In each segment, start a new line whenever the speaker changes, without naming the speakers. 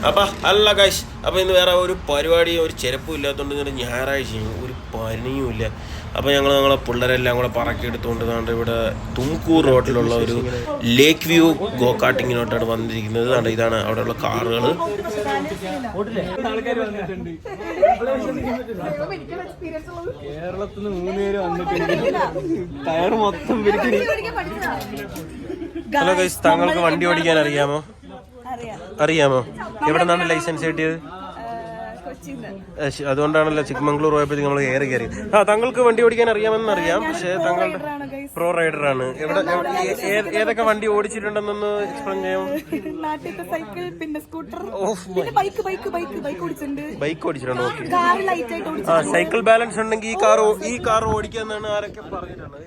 അപ്പം അല്ല ഗൈസ്, അപ്പോൾ ഇന്ന് വേറെ ഒരു പരിപാടിയും ഒരു ചെരുപ്പും ഇല്ലാത്തതുകൊണ്ട് ഇങ്ങനെ ഞായറാഴ്ചയും ഒരു പനിയും ഇല്ല. അപ്പോൾ ഞങ്ങളെ പിള്ളേരെല്ലാം കൂടെ പറക്കിയെടുത്തുകൊണ്ട് കൊണ്ട് ഇവിടെ തുംകൂർ റോഡിലുള്ള ഒരു ലേക്ക് വ്യൂ ഗോ കാർട്ടിങ്ങിനോട്ടാണ് വന്നിരിക്കുന്നത്. ഇതാണ് അവിടെയുള്ള കാറുകൾ.
കേരളത്തിൽ നിന്ന് 3 പേര് വന്നിട്ടുണ്ട്. ടയർ മൊത്തം
ഹലോ ഗൈസ്, താങ്കൾക്ക് വണ്ടി ഓടിക്കാൻ അറിയാമോ? എവിടെ നിന്നാണ് ലൈസൻസ് കിട്ടിയത്? അതുകൊണ്ടാണല്ലോ ചിക്കമംഗ്ലൂർ പോയപ്പോഴത്തേക്ക് നമ്മൾ ഏറെ കയറി. താങ്കൾക്ക് വണ്ടി ഓടിക്കാൻ അറിയാമെന്നറിയാം, പക്ഷേ താങ്കളുടെ പ്രോ റൈഡറാണ്. ഏതൊക്കെ വണ്ടി ഓടിച്ചിട്ടുണ്ടെന്നൊന്ന് എക്സ്പ്ലെയിൻ ചെയ്യാമോ?
സൈക്കിൾ, പിന്നെ സ്കൂട്ടർ,
ബൈക്ക് ഓടിച്ചിട്ടുണ്ടോ? സൈക്കിൾ ബാലൻസ് ഉണ്ടെങ്കിൽ ഈ കാർ ഓടിക്കാന്നാണ് ആരൊക്കെ പറഞ്ഞിട്ടുണ്ട്.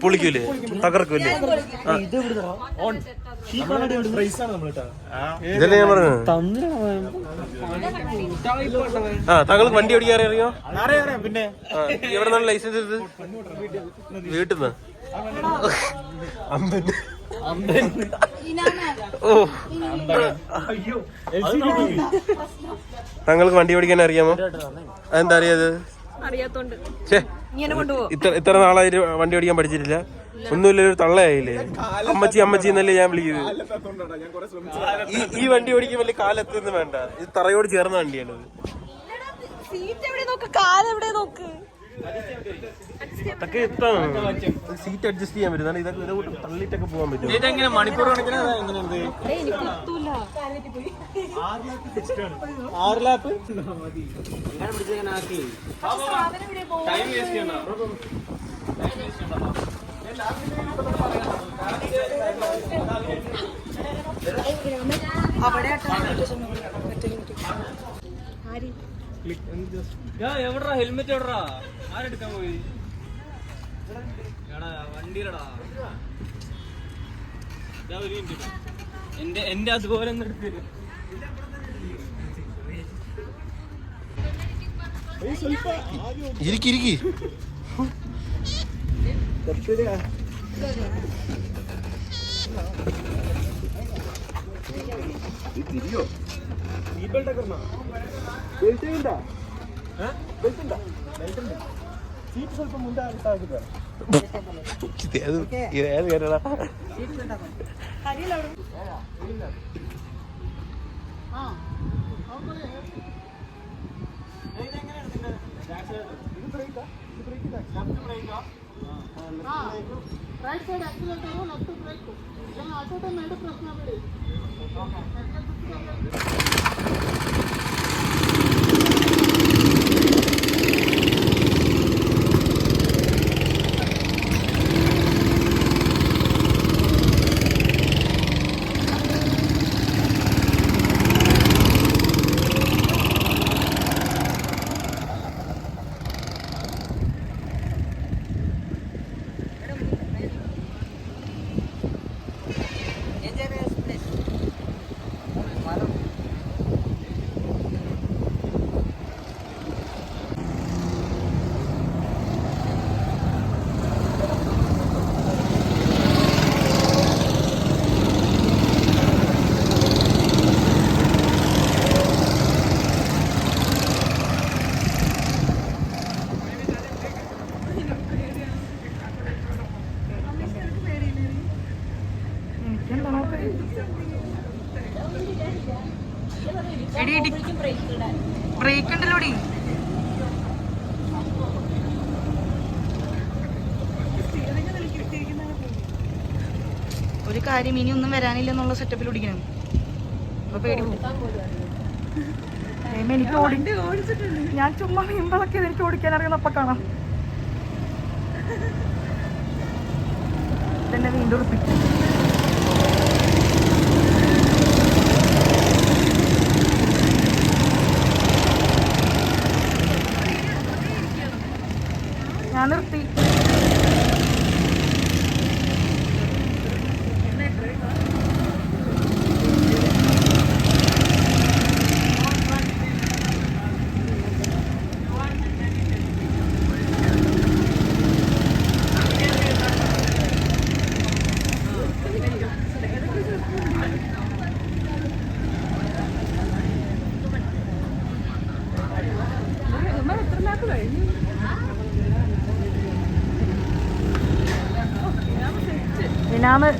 പൊളിക്കൂലേ? തകർക്കൂലേ? ഇതല്ലേ ഞാൻ പറഞ്ഞത്. താങ്കൾക്ക് വണ്ടി ഓടിക്കാൻ അറിയോ?
പിന്നെ
എവിടെ നിന്നാണ് ലൈസൻസ് എടുത്തത്? വീട്ടിൽ നിന്ന്. താങ്കൾക്ക് വണ്ടി ഓടിക്കാൻ അറിയാമോ? അതെന്താ അറിയാത്? ഇത്ര നാളായിട്ട് വണ്ടി ഓടിക്കാൻ പഠിച്ചിട്ടില്ല? ഒന്നുമില്ല, ഒരു തള്ളയായില്ലേ? അമ്മച്ചി എന്നല്ലേ ഞാൻ വിളിക്കുന്നത്. ഈ വണ്ടി ഓടിക്കാൻ വലിയ കാലെത്തുന്നു വേണ്ട, ഇത് തറയോട് ചേർന്ന വണ്ടിയാണ്. അതൊക്കെ എത്താണ് സീറ്റ് അഡ്ജസ്റ്റ് ചെയ്യാൻ പറ്റും. ഇതൊക്കെ തള്ളിയിട്ടൊക്കെ പോകാൻ പറ്റും.
ഇതെങ്ങനെ മണിക്കൂർ കണക്കിന് 6 ലാപ്പ് ടൈം വേസ്റ്റ് ചെയ്യണ്ട. എവിടാ ഹെൽമെറ്റ്? എവിടാ? ആരെടുക്കാൻ പോയി? എടാ വണ്ടിയിലടാ. എന്റെ അതുപോലെ ഒന്ന് എടുത്ത്
ഇരിക്കി.
സീറ്റ് സ്വല്പം മുന്നേ
ഏത് Kerala?
Right side accelerator, left brake, automatic press ಮಾಡಬೇಡಿ. ബ്രേക്ക് ഉണ്ടല്ലോടി. ഒരു കാര്യം, ഇനി ഒന്നും വരാനില്ല എന്നുള്ള സെറ്റപ്പിൽ ഓടിക്കണം. അപ്പൊ പേടി എനിക്ക് ഓടിച്ചിട്ടുണ്ട്. ഞാൻ ചുമ്മാ വീമ്പളൊക്കെ എനിക്ക് ഓടിക്കാൻ അറിയുന്ന അപ്പൊ കാണാം. ഇതെന്നെ വീണ്ടും ഉറപ്പിക്കും. ഞാൻ നിർത്തി. മിനിഞ്ഞാന്ന്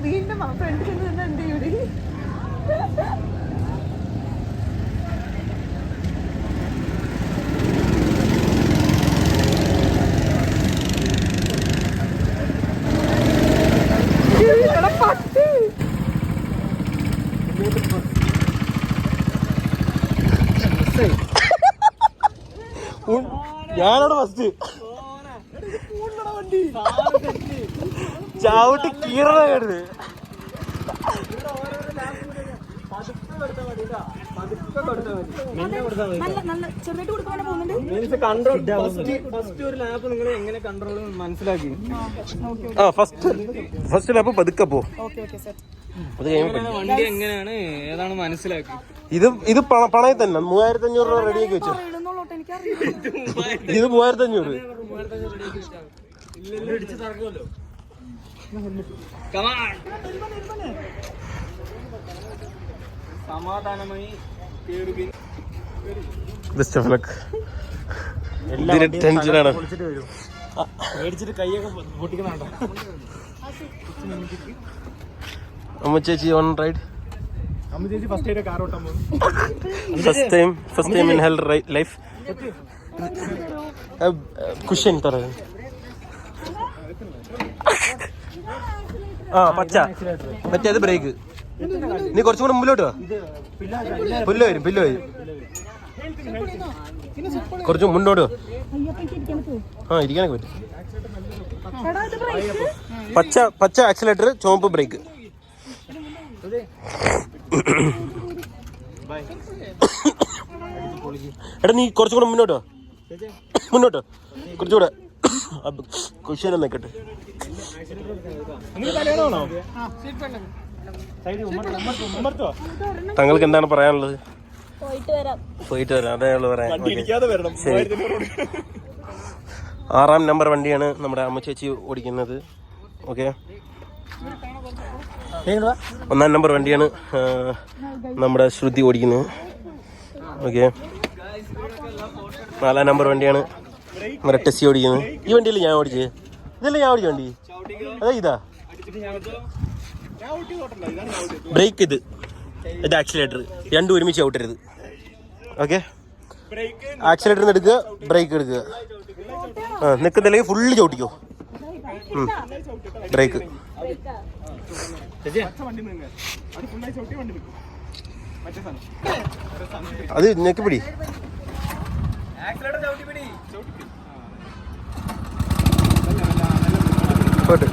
വീണ്ടും ഫ്രണ്ട് എന്ത് ചെയ്യൂടി പട്ടി
ഞാനവിടെ ഫസ്റ്റ് ചവിട്ടി കീറണ കേട്ടത്. ഫസ്റ്റ് ലാപ്പ് പതുക്കെ പോ.
വണ്ടി എങ്ങനെയാണ് ഏതാണ് മനസ്സിലാക്കി.
ഇത് പണയം തന്നെ 3500 രൂപ റെഡിയാക്കി വെച്ചു. ഇത് 3500.
സമാധാനമായി
ബെസ്റ്റ് ഓഫ് ലക്ക്. ടെൻഷനാണ്. അമ്മ ചേച്ചി on ride. First time in her life. Cushion പറ. പച്ച മറ്റേത് ബ്രേക്ക്. നീ കുറച്ചും കൂടെ മുമ്പിലോട്ട് പുല്ല് വരും. കുറച്ച് മുന്നോട്ട് ഇരിക്കാനൊക്കെ പറ്റും. പച്ച ആക്സിലേറ്റർ, ചുവപ്പ് ബ്രേക്ക്. എടാ നീ കുറച്ചും കൂടെ മുന്നോട്ടോ കുറച്ചുകൂടെ. കുശീലം നിൽക്കട്ടെ. താങ്കൾക്ക് എന്താണ് പറയാനുള്ളത്? പോയിട്ട് വരാം. അതേ ഉള്ളു പറയാൻ. 6ാം നമ്പർ വണ്ടിയാണ് നമ്മുടെ അമ്മ ചേച്ചി ഓടിക്കുന്നത്. ഓക്കെ, 1ാം നമ്പർ വണ്ടിയാണ് നമ്മുടെ ശ്രുതി ഓടിക്കുന്നത്. ഓക്കെ, 4ാം നമ്പർ വണ്ടിയാണ് നമ്മുടെ ടെസ്സി ഓടിക്കുന്നത്. ഈ വണ്ടിയല്ലേ ഞാൻ ഓടിച്ചത്? ഇതല്ലേ ഞാൻ ഓടിച്ച വണ്ടി? അതെ, ഇതാ ബ്രേക്ക്. ഇത് ആക്സിലേറ്റർ. രണ്ടും ഒരുമിച്ച് ഔട്ടരുത്. ഓക്കെ, ആക്സിലേറ്റർ എടുക്കുക, ബ്രേക്ക് എടുക്കുക. നിൽക്കുന്നില്ലെങ്കിൽ ഫുള്ള് ചവിട്ടിക്കോ. ബ്രേക്ക്. അത് ഞെക്കിപ്പിടി. പോട്ട്.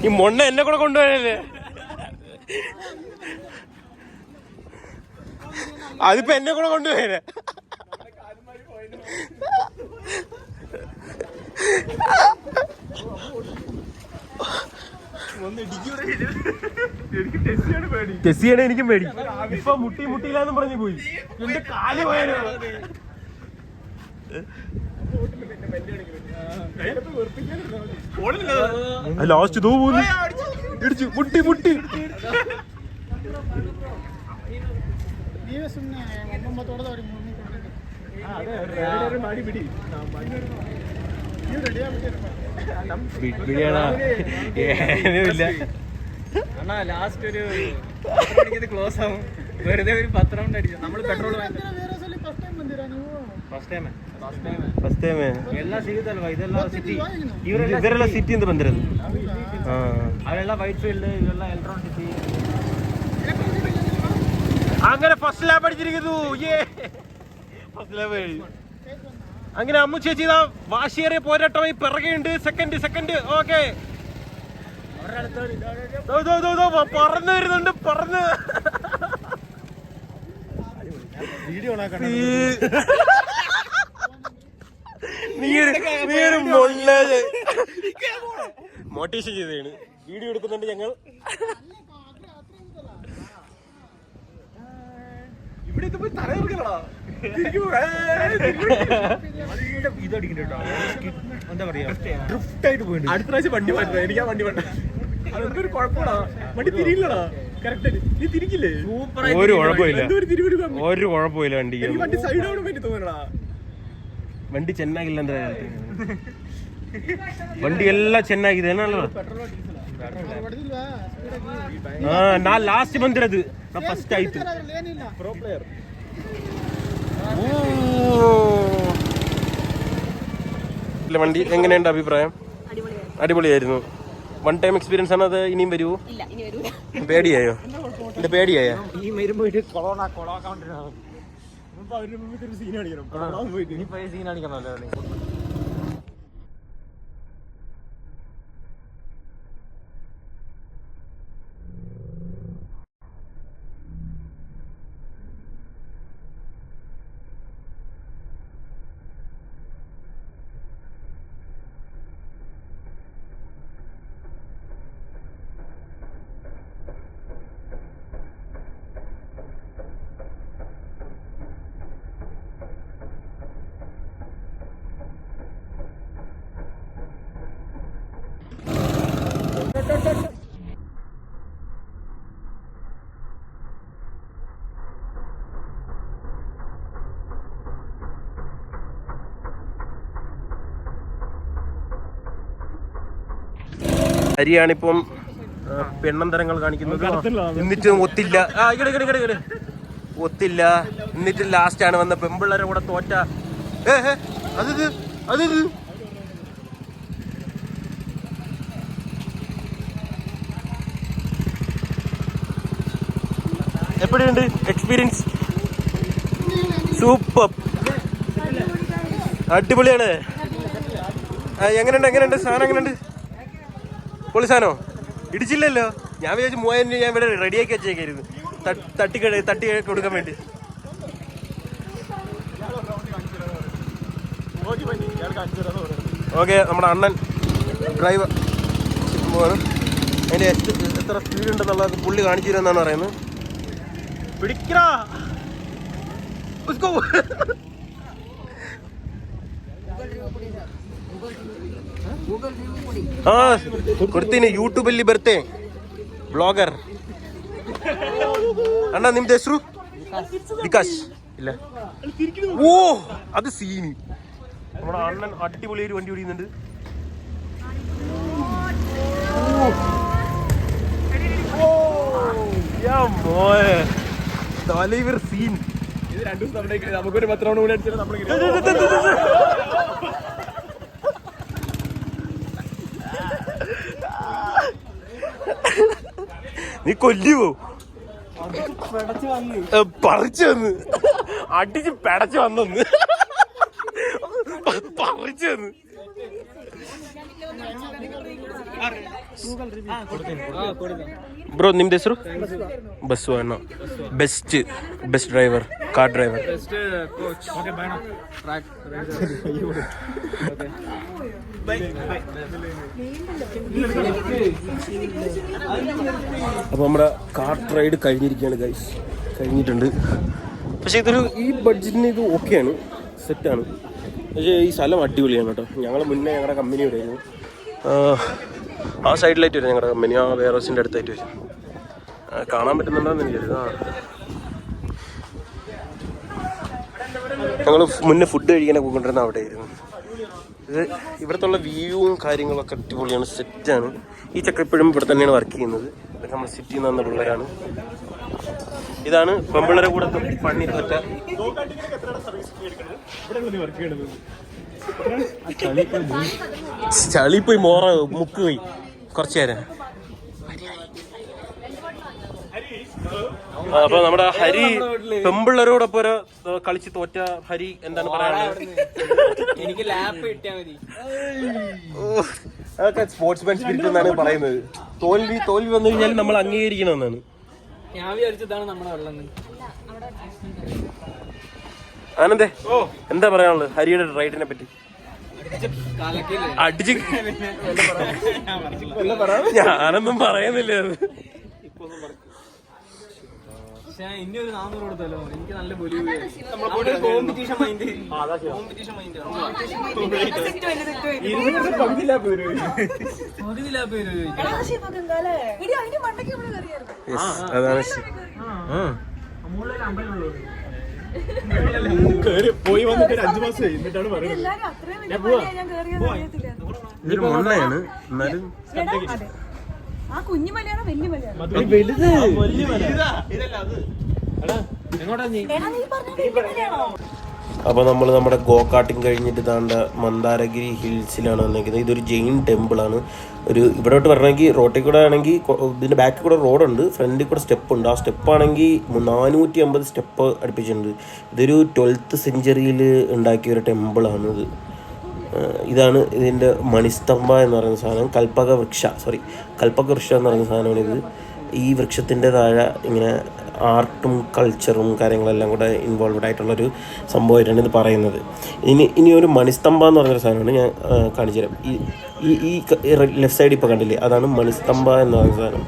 ഈ മൊണ്ണ എന്നെ കൂടെ കൊണ്ടുപോയല്ലേ? അതിപ്പോ എന്നെ കൂടെ കൊണ്ടുപോയേ. ടെസ്സിയാണ് എനിക്കും പേടി. ഇപ്പൊ മുട്ടിയില്ലാന്ന് പറഞ്ഞു പോയി. എന്റെ കാല് പോയാലോ. ലാസ്റ്റ് തോ പോന്നു. ഇടിച്ചു മുട്ടി.
ലാസ്റ്റ് ഒരു ക്ലോസ് ആവും. വെറുതെ ഒരു 10 റൗണ്ട് അടിച്ചു. നമ്മള് പെട്രോൾ
ಫಸ್ಟ್ ಟೈಮ್
ಎಲ್ಲ ಸಿಗುತ್ತಲ್ವಾ? ಇದೆಲ್ಲ ಸಿಟಿ.
ಇವರೆಲ್ಲ ಸಿಟಿಯಿಂದ ಬಂದಿರೋದು.
ಅವೆಲ್ಲ ವೈಟ್ ಫೀಲ್ಡ್, ಇವೆಲ್ಲ ಎಲೆಕ್ಟ್ರಾನ್ ಸಿಟಿ.
അങ്ങനെ ഫസ്റ്റ് ലാബ് അടിച്ചിരിക്കുന്നു. First lap. അങ്ങനെ അമ്മു ചേച്ചി വാശിയേറിയ പോരാട്ടമായി പിറകെയുണ്ട്. സെക്കൻഡ്. ഓക്കെ, പറന്നു വരുന്നുണ്ട്. മോട്ടിവേഷൻ ചെയ്തതാണ്. വീഡിയോ എടുക്കുന്നുണ്ട് ഞങ്ങൾ. എന്താ പറയാ ഡ്രിഫ്റ്റ് ആയിട്ട് പോയി. അടുത്ത പ്രാവശ്യം വണ്ടി മാറ്റാ. എനിക്ക് ആ വണ്ടി വേണ്ട. അതൊരു കുഴപ്പമാടാ. വണ്ടി തിരിയില്ലടാ. കറക്റ്റ് നീ തിരിക്കില്ലേ? ഒരു കുഴപ്പമില്ല. ഒരു കുഴപ്പമില്ല വണ്ടി. വണ്ടി സൈഡ് ആവാൻ വേണ്ടി തോന്നണടാ. വണ്ടി ചെന്നാകില്ല. എന്താ വണ്ടി എല്ലാം ಚೆನ್ನಾಗಿದೆ ಏನಲ್ಲ. ನಾ ಲಾಸ್ಟ್ ಬಂದಿರೋದು. ನಾ ಫಸ್ಟ್ ಆಯ್ತು. Pro player. വണ്ടി എങ്ങനെയുണ്ട് അഭിപ്രായം? അടിപൊളിയായിരുന്നു. വൺ ടൈം എക്സ്പീരിയൻസ് ആണ്. അത് ഇനിയും വരുമോ? പേടിയായോ? എന്റെ പേടിയായോ? ഹരിയാണിപ്പം പെണ്ണന്തരങ്ങൾ കാണിക്കുന്നത്. എന്നിട്ടും ഒത്തില്ല. ഒത്തില്ല. എന്നിട്ട് ലാസ്റ്റ് ആണ് വന്ന പെമ്പിള്ളേരെ കൂടെ തോറ്റ. അത് എപ്പടിയുണ്ട് എക്സ്പീരിയൻസ്? സൂപ്പർ, അടിപൊളിയാണ്. എങ്ങനെയുണ്ട് സാധനം? എങ്ങനെയുണ്ട്? പൊളിസാനോ? ഇടിച്ചില്ലല്ലോ. ഞാൻ വിചാരിച്ചു 3000 രൂപ ഞാൻ ഇവിടെ റെഡിയാക്കി വെച്ചേക്കായിരുന്നു തട്ടി കൊടുക്കാൻ വേണ്ടി. ഓക്കെ, നമ്മുടെ അണ്ണൻ ഡ്രൈവർ അതിന്റെ എത്ര സ്പീഡ് ഉണ്ടെന്നുള്ളത് പുള്ളി കാണിച്ചു തരുമെന്നാണ് പറയുന്നത്. പിടിക്കടാ. ಹಾ ಕೊಡ್ತೀನಿ. ಯೂಟ್ಯೂಬಲ್ಲಿ ಬರ್ತೆ ಬ್ಲಾಗರ್. ಅಣ್ಣ ನಿಮ್ದು ಹೆಸರು? ವಿಕಾಸ್ ഇല്ല. ഓ അത് സീന്. നമ്മുടെ അണ്ണൻ അടിപൊളി ഒരു വണ്ടി ഓടിക്കുന്നുണ്ട്. തലൈവർ സീൻ. ഇത് 2 ദിവസം നമുക്കൊരു 10 റൗണ്ട് കൂടെ അടിച്ചാൽ നമ്മൾ നീ കൊല്ലുവോ? പറിച്ചു വന്ന് അടിച്ച് പെടച്ചു വന്നൊന്ന് പറിച്ചു വന്ന്. ಬ್ರೋ ನಿಮ್ದು ಹೆಸರು? ಬಸ್ಸು ಅಣ್ಣ. Best driver, car driver. അപ്പോൾ നമ്മുടെ കാർ റൈഡ് കഴിഞ്ഞിരിക്കുകയാണ് ഗൈസ്. കഴിഞ്ഞിട്ടുണ്ട്. പക്ഷേ ഇതൊരു ഈ ബഡ്ജറ്റിന് ഇത് ഓക്കെയാണ്, സെറ്റാണ്. പക്ഷേ ഈ സ്ഥലം അടിപൊളിയാണ് കേട്ടോ. ഞങ്ങൾ മുന്നേ ഞങ്ങളുടെ കമ്പനി ഇവിടെ ആയിരുന്നു. ആ സൈഡിലായിട്ട് വരും ഞങ്ങളുടെ കമ്പനി. ആ വെയർ ഹൗസിൻ്റെ അടുത്തായിട്ട് വരും. കാണാൻ പറ്റുന്നുണ്ടോയെന്ന് എനിക്കറിയാം. ഞങ്ങൾ മുന്നേ ഫുഡ് കഴിക്കാനൊക്കെ പോയിക്കൊണ്ടിരുന്ന അവിടെ ആയിരുന്നു. ഇത് ഇവിടുത്തെ വ്യൂവും കാര്യങ്ങളൊക്കെ അടിപൊളിയാണ്, സെറ്റാണ്. ഈ ചക്ക ഇപ്പോഴും ഇവിടെ തന്നെയാണ് വർക്ക് ചെയ്യുന്നത്. ഇതൊക്കെ നമ്മൾ സിറ്റിയിൽ നിന്ന് വന്ന പിള്ളേരാണ്. ഇതാണ് പെമ്പിള്ളേരെ കൂടെ പണി തോറ്റ. ചളി പോയി മുക്ക് പോയി കുറച്ചു നേരം. അപ്പൊ നമ്മുടെ ഹരി പെമ്പിള്ളേരോടൊപ്പം കളിച്ച് തോറ്റ ഹരി എന്താണ് പറയാനുള്ളത്?
എനിക്ക് ലാപ്പ് കിട്ടിയാ മതി.
അതൊക്കെ സ്പോർട്സ്മാൻ സ്പിരിറ്റ് എന്നാണ് പറയുന്നത്. തോൽവി വന്നു കഴിഞ്ഞാൽ നമ്മൾ അംഗീകരിക്കണമെന്നാണ്.
ഞാൻ വിചാരിച്ചതാണ് നമ്മുടെ വെള്ളം.
ആനന്ദേ, എന്താ പറയാനുള്ളത് ഹരിയുടെ റൈഡിനെ പറ്റി? അടിച്ച് ഞാനൊന്നും പറയുന്നില്ല.
പക്ഷെ ഇനി ഒരു 400 കൊടുത്തല്ലോ. എനിക്ക് നല്ല കോമ്പറ്റീഷൻ മൈൻഡ്. കോമ്പറ്റീഷൻ മൈൻഡ് പകുതി ലാഭ വരും. പോയി വന്നിട്ട് 5 മാസം എന്നിട്ടാണ് പറയുന്നത്.
ആ കുഞ്ഞു മലയാണോ വലിയ മലയാണോ?
അപ്പോൾ നമ്മൾ നമ്മുടെ ഗോ കാർട്ടിങ് കഴിഞ്ഞിട്ട് താണ്ട മന്ദാരഗിരി ഹിൽസിലാണ് വന്നിരിക്കുന്നത്. ഇതൊരു ജെയിൻ ടെമ്പിളാണ്. ഒരു ഇവിടോട്ട് വരണമെങ്കിൽ റോട്ടിൽ കൂടെ ആണെങ്കിൽ ഇതിൻ്റെ ബാക്കിൽ കൂടെ റോഡുണ്ട്, ഫ്രണ്ടിൽ കൂടെ സ്റ്റെപ്പ് ഉണ്ട്. ആ സ്റ്റെപ്പാണെങ്കിൽ 450 സ്റ്റെപ്പ് അടുപ്പിച്ചിട്ടുണ്ട്. ഇതൊരു 12th സെഞ്ച്വറിയിൽ ഉണ്ടാക്കിയ ഒരു ടെമ്പിളാണ് ഇത്. ഇതാണ് ഇതിൻ്റെ മണിസ്തംഭ എന്ന് പറയുന്ന സാധനം. കൽപ്പക വൃക്ഷ എന്ന് പറയുന്ന സാധനമാണിത്. ഈ വൃക്ഷത്തിൻ്റെ താഴെ ഇങ്ങനെ ആർട്ടും കൾച്ചറും കാര്യങ്ങളെല്ലാം കൂടെ ഇൻവോൾവഡ് ആയിട്ടുള്ളൊരു സംഭവമായിട്ടാണ് ഇത് പറയുന്നത്. ഇനി ഒരു മണിസ്തംഭ എന്ന് പറഞ്ഞൊരു സാധനമാണ് ഞാൻ കാണിച്ചു തരാം. ഈ ലെഫ്റ്റ് സൈഡ് ഇപ്പോൾ കണ്ടില്ലേ, അതാണ് മണിസ്തംഭ എന്ന് പറയുന്ന സാധനം.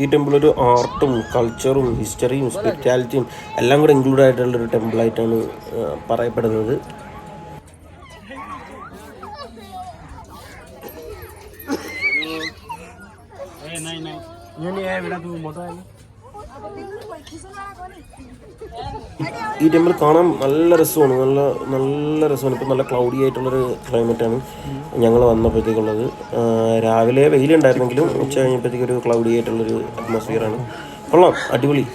ഈ ടെമ്പിൾ ഒരു ആർട്ടും കൾച്ചറും ഹിസ്റ്ററിയും സ്പിരിച്വാലിറ്റിയും എല്ലാം കൂടെ ഇൻക്ലൂഡ് ആയിട്ടുള്ളൊരു ടെമ്പിളായിട്ടാണ് പറയപ്പെടുന്നത്. ഈ ടെമ്പിൾ കാണാൻ നല്ല രസമാണ്. നല്ല രസമാണ്. ഇപ്പം നല്ല ക്ലൗഡി ആയിട്ടുള്ളൊരു ക്ലൈമറ്റാണ് ഞങ്ങൾ വന്നപ്പോഴത്തേക്കുള്ളത്. രാവിലെ വെയിലുണ്ടായിരുന്നെങ്കിലും ഉച്ച കഴിഞ്ഞപ്പോഴത്തേക്ക് ഒരു ക്ലൗഡി ആയിട്ടുള്ളൊരു അറ്റ്മോസ്ഫിയറാണ്. കൊള്ളാം, അടിപൊളി.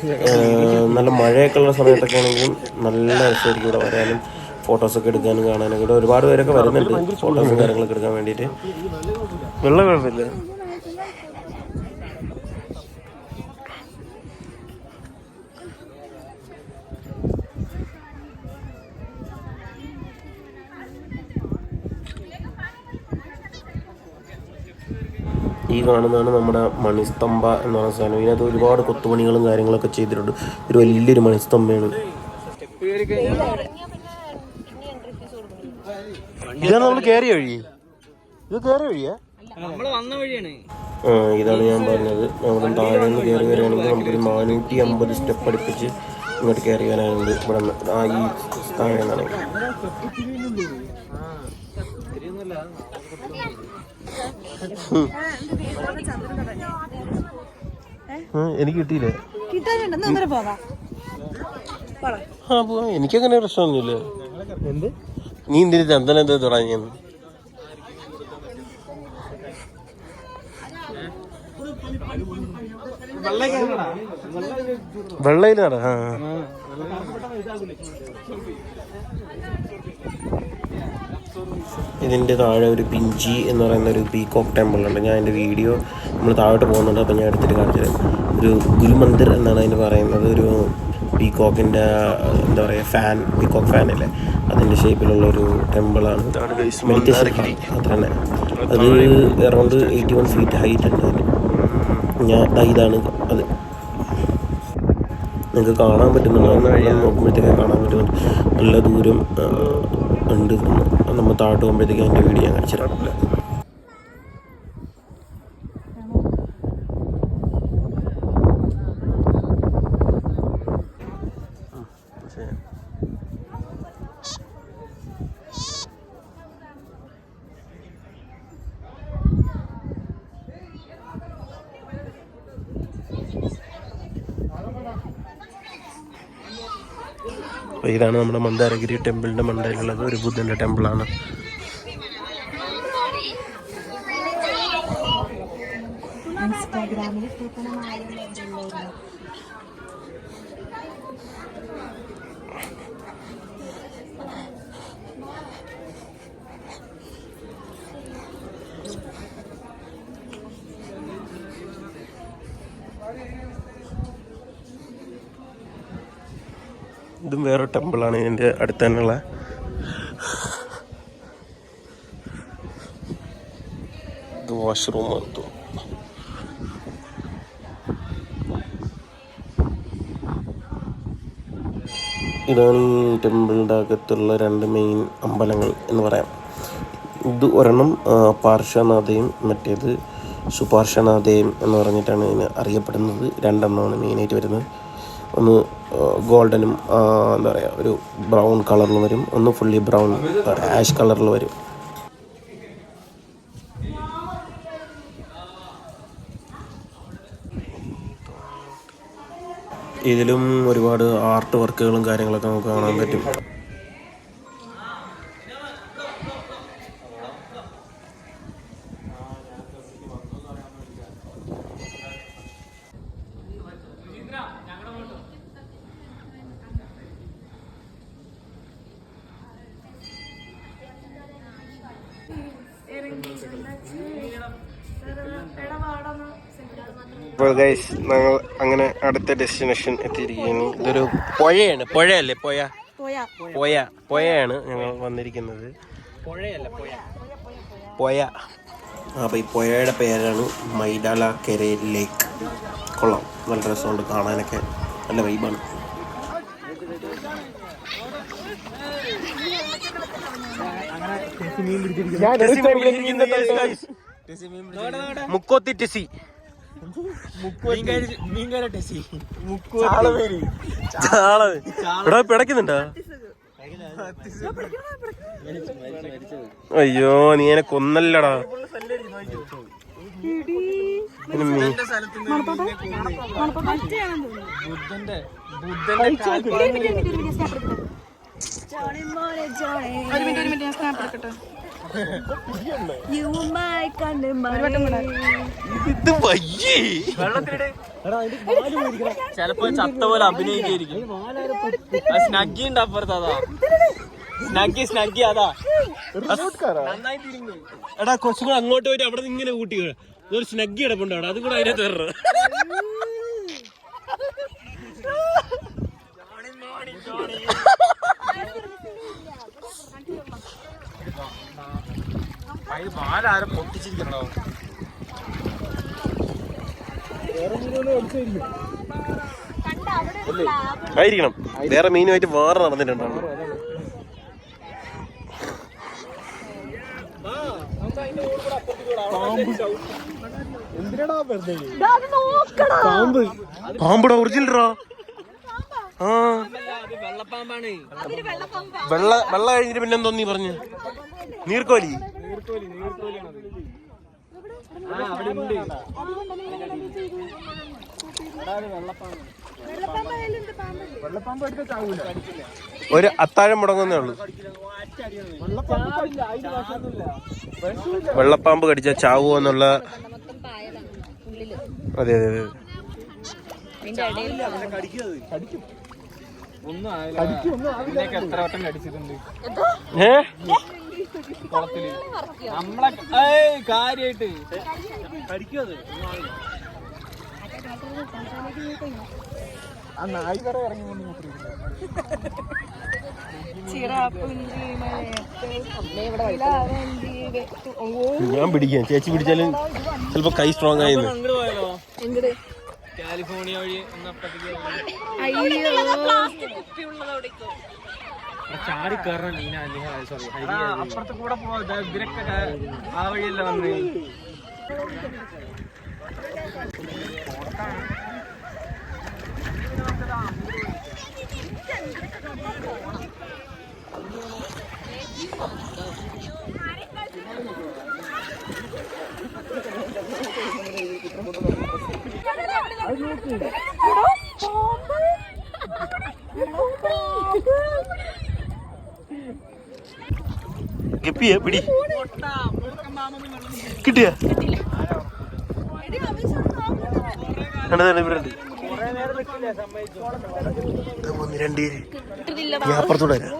നല്ല മഴയൊക്കെ ഉള്ള സമയത്തൊക്കെ ആണെങ്കിലും നല്ല രസമായിരിക്കും ഇവിടെ വരാനും ഫോട്ടോസൊക്കെ എടുക്കാനും കാണാനൊക്കെ. ഇവിടെ ഒരുപാട് പേരൊക്കെ വരുന്നുണ്ട് ഫോട്ടോസും കാര്യങ്ങളൊക്കെ എടുക്കാൻ വേണ്ടിയിട്ട്. വെള്ളം കുഴപ്പമില്ല. ഈ കാണുന്നതാണ് നമ്മുടെ മണിസ്തംഭ എന്ന് പറയുന്ന സാധനം. ഇതിനകത്ത് ഒരുപാട് കൊത്തുപണികളും കാര്യങ്ങളൊക്കെ ചെയ്തിട്ടുണ്ട്. ഒരു വലിയൊരു മണിസ്തംഭയാണ്. ഇതാണ് നമ്മൾ കയറിയ വഴി. ഇത് കയറിയ വഴിയാ? ഇതാണ് ഞാൻ പറഞ്ഞത്. നമ്മുടെ താഴെ നിന്ന് കയറി വരികയാണെങ്കിൽ നമുക്കൊരു 450 സ്റ്റെപ്പ് അടുപ്പിച്ച് ഇങ്ങോട്ട് കയറി വരാനുണ്ട്. ഇവിടെ ഈ താഴെ നിന്നാണെങ്കിൽ എനിക്ക് കിട്ടിയില്ല. എനിക്കങ്ങനെ പ്രശ്നമൊന്നുമില്ല. നീ എന്തിനു ചന്ദന എന്താ തുടങ്ങിയത്? വെള്ളയിലാണ്. ഇതിൻ്റെ താഴെ ഒരു പിഞ്ചി എന്ന് പറയുന്ന ഒരു പീകോക്ക് ടെമ്പിൾ ഉണ്ട്. ഞാൻ അതിൻ്റെ വീഡിയോ നമ്മൾ താഴോട്ട് പോകുന്നുണ്ട്, അപ്പോൾ ഞാൻ എടുത്തിട്ട് കാണിച്ചു തരാം. ഒരു ഗുരുമന്ദിർ എന്നാണ് അതിന് പറയുന്നത്. ഒരു പീകോക്കിൻ്റെ എന്താ പറയുക പീകോക്ക് ഫാനല്ലേ, അതിൻ്റെ ഷേപ്പിലുള്ളൊരു ടെമ്പിളാണ്. മെഡിറ്റേഷൻ അത്ര തന്നെ. അത് അറൗണ്ട് 81 feet ഹൈറ്റ് ഉണ്ട് അതിന്. ഇതാണ് അത്. നിങ്ങൾക്ക് കാണാൻ പറ്റുന്നുണ്ടോ? നോക്കുമ്പോഴത്തേക്ക് കാണാൻ പറ്റുന്നുണ്ട്. നല്ല ദൂരം ഉണ്ട്. നമ്മൾ താഴോട്ട് പോകുമ്പോഴത്തേക്ക് അതിൻ്റെ വീഡിയോ ഞാൻ കാണിച്ചു തരാം. അപ്പോൾ ഇതാണ് നമ്മുടെ മന്ദാരഗിരി ടെമ്പിളിൻ്റെ മണ്ടയിലുള്ളത്. ഒരു ബുദ്ധൻ്റെ ടെമ്പിളാണ്. ഇതും വേറെ ടെമ്പിളാണ് ഇതിൻ്റെ അടുത്ത് തന്നെയുള്ള. ഇത് വാഷ്റൂമാണ്. ഇതാണ് ഈ ടെമ്പിളിൻ്റെ അകത്തുള്ള 2 മെയിൻ അമ്പലങ്ങൾ എന്ന് പറയാം. ഇത് ഒരെണ്ണം പാർശ്വനാഥയും മറ്റേത് സുപാർശനാദേയം എന്ന് പറഞ്ഞിട്ടാണ് ഇതിന് അറിയപ്പെടുന്നത്. 2 എണ്ണമാണ് മെയിനായിട്ട് വരുന്നത്. ഒന്ന് ഗോൾഡനും എന്താ പറയുക ഒരു ബ്രൗൺ കളറിൽ വരും, ഒന്ന് ഫുള്ളി ബ്രൗൺ ആഷ് കളറിൽ വരും. ഇതിലും ഒരുപാട് ആർട്ട് വർക്കുകളും കാര്യങ്ങളൊക്കെ നമുക്ക് കാണാൻ പറ്റും. അപ്പോൾ ഗൈസ് ഞങ്ങൾ അങ്ങനെ അടുത്ത ഡെസ്റ്റിനേഷൻ എത്തിയിരിക്കുകയാണ്. ഇതൊരു പുഴയാണ്. പുഴയല്ലേ? പുഴയാണ് ഞങ്ങൾ വന്നിരിക്കുന്നത്. പുഴ. അപ്പോൾ ഈ പുഴയുടെ പേരാണ് മൈഡാലക്കര ലേക്ക്. കൊള്ളാം, നല്ല രസമുണ്ട് കാണാനൊക്കെ, നല്ല വൈബാണ്. മുക്കോത്തി ടെസി എടാ പിടയ്ക്കുന്നുണ്ടോ? അയ്യോ നീ എന്നെ കൊന്നല്ലടാ.
ചെലപ്പോ ചത്ത പോലെ അഭിനയിക്കായിരിക്കും. സ്നഗ്ഗി ഉണ്ട് അപ്പുറത്ത്. അതാ സ്നഗ്ഗി അതാ.
എടാ കുറച്ചുകൂടെ അങ്ങോട്ട് പോയിട്ട് അവിടെ നിന്ന് ഇങ്ങനെ കൂട്ടി ഒരു സ്നഗ്ഗി കിടപ്പുണ്ടോ അവിടെ, അതും കൂടെ അതിനകത്ത് വേറെ.
പാലാരം പൊട്ടിച്ചിരിക്കണോ?
ആയിരിക്കണം. വേറെ മീനുമായിട്ട് വേറെ നടന്നിട്ടുണ്ടാവും. പാമ്പടാ, ഒറിജിനൽറാ. ആ
വെള്ളപ്പാമ്പാണ്.
വെള്ള കഴിഞ്ഞിട്ട് പിന്നെ എന്തോ നീ പറഞ്ഞു? നീർക്കോലി. ഒരു അത്താഴം മുടങ്ങുന്നേ ഉള്ളൂ. വെള്ളപ്പാമ്പ് കടിച്ചാൽ ചാവുമോ എന്നുള്ള. അതെ അതെ അതെ.
എത്ര വട്ടം കടിച്ചിട്ടുണ്ട്
കുളത്തില്
നമ്മളെ കാര്യായിട്ട് കടിക്കുന്നത്. ആ നായി വരെ ഇറങ്ങി
ഞാൻ പിടിക്കാം. ചേച്ചി പിടിച്ചാലും ചിലപ്പോ കൈ സ്ട്രോങ് ആയിരുന്നു.
അങ്ങോട്ട് പോയാലോ? കാലിഫോർണിയ വഴി ചാടി കയറണം മീനാ. സോറി, അപ്പുറത്ത് കൂടെ പോവാ. ഇവരൊക്കെ ആ വഴിയല്ല വന്ന്.
ഗപ്പിയെ പിടി. കിട്ടിയ രണ്ടേര് ഞാൻ അപ്പുറത്തൂടെ വരാം.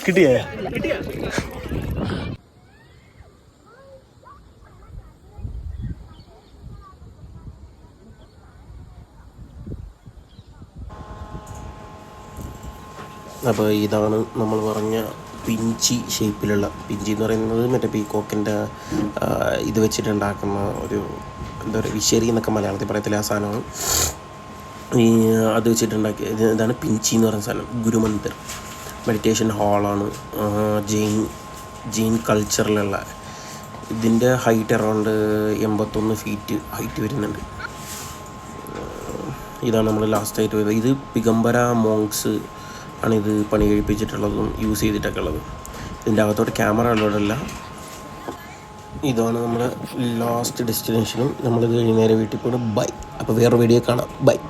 കിട്ടിയ അപ്പോൾ ഇതാണ് നമ്മൾ പറഞ്ഞ പിഞ്ചി ഷേപ്പിലുള്ള. പിഞ്ചി എന്ന് പറയുന്നത് മറ്റേ പീക്കോക്കിൻ്റെ ഇത് വെച്ചിട്ടുണ്ടാക്കുന്ന ഒരു എന്താ പറയുക വിശേരി എന്നൊക്കെ മലയാളത്തിൽ പറയത്തില്ല. ആ സാധനമാണ് ഈ അത് വെച്ചിട്ടുണ്ടാക്കിയ ഇതാണ് പിഞ്ചി എന്ന് പറയുന്ന സാധനം. ഗുരുമന്ദിർ മെഡിറ്റേഷൻ ഹാളാണ്. ജെയിൻ കൾച്ചറിലുള്ള. ഇതിൻ്റെ ഹൈറ്റ് അറൗണ്ട് 81 ഫീറ്റ് ഹൈറ്റ് വരുന്നുണ്ട്. ഇതാണ് നമ്മൾ ലാസ്റ്റായിട്ട് പോയത്. ഇത് പിഗംബര മോങ്സ് ആണ് ഇത് പണി കഴിപ്പിച്ചിട്ടുള്ളതും യൂസ് ചെയ്തിട്ടൊക്കെ ഉള്ളത്. ഇതിൻ്റെ അകത്തോട്ട് ക്യാമറ ഉള്ളതല്ല. ഇതാണ് നമ്മുടെ ലാസ്റ്റ് ഡെസ്റ്റിനേഷനും. നമ്മളിത് കഴിഞ്ഞ് നേരെ വീട്ടിൽ പോയിട്ട് ബൈ. അപ്പോൾ വേറെ വീഡിയോ കാണാം. ബൈ.